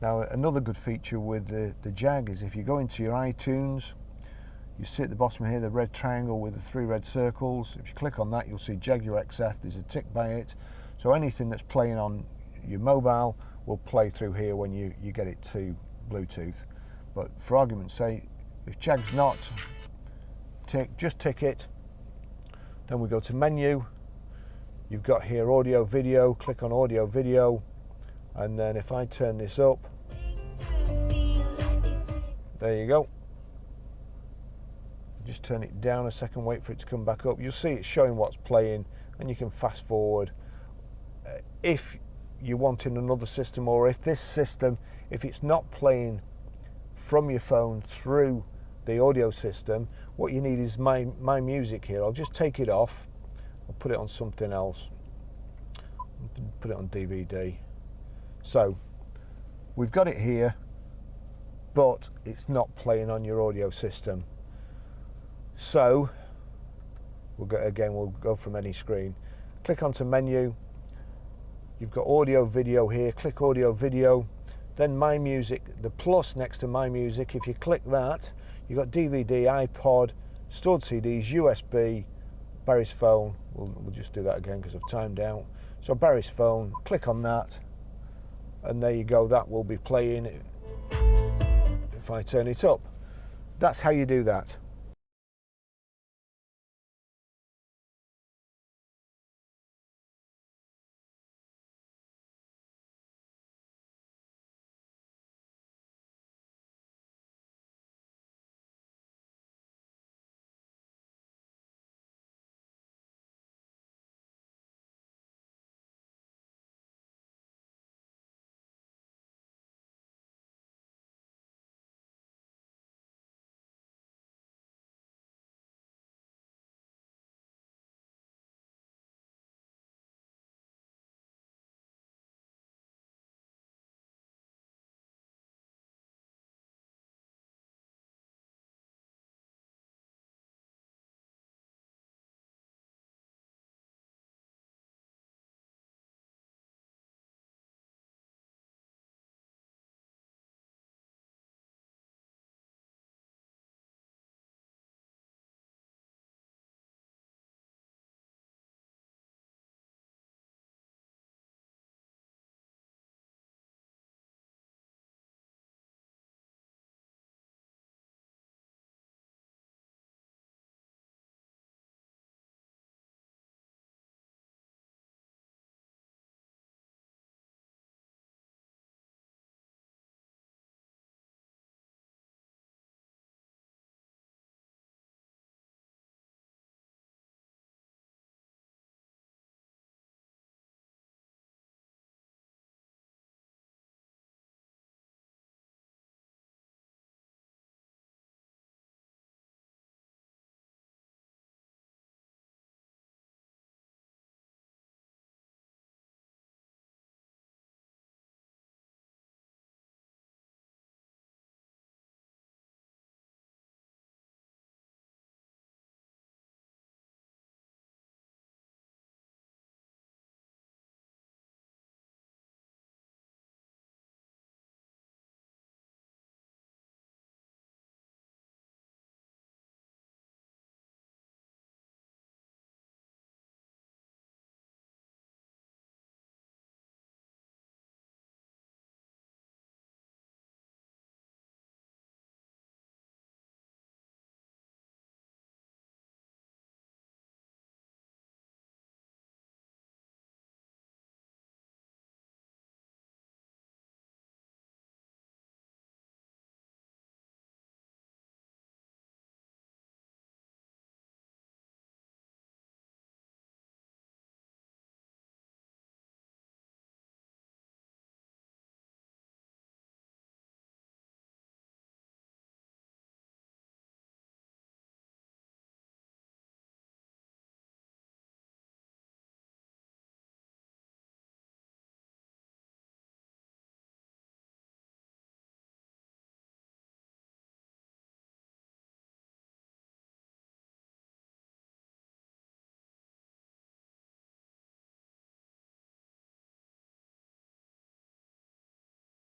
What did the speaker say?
Now another good feature with the Jag is if you go into your iTunes, you see at the bottom here the red triangle with the 3 red circles. If you click on that, you'll see Jaguar XF. There's a tick by it, so anything that's playing on your mobile will play through here when you get it to Bluetooth. But for argument's sake, if Jag's not tick, just tick it. Then we go to menu. You've got here audio video. Click on audio video, and then if I turn this up, there you go. Just turn it down a second, wait for it to come back up. You'll see it's showing what's playing, and you can fast forward. If you're wanting another system, or if this system, if it's not playing from your phone through the audio system, what you need is my music here. I'll just take it off. I'll put it on something else. Put it on DVD. So we've got it here, but it's not playing on your audio system. So we'll go from any screen. Click onto menu. You've got audio video here. Click audio video. Then my music, the plus next to my music. If you click that, you've got DVD, iPod, stored CDs, USB, Barry's phone. We'll just do that again because I've timed out. So Barry's phone. Click on that, and there you go. That will be playing if I turn it up. That's how you do that.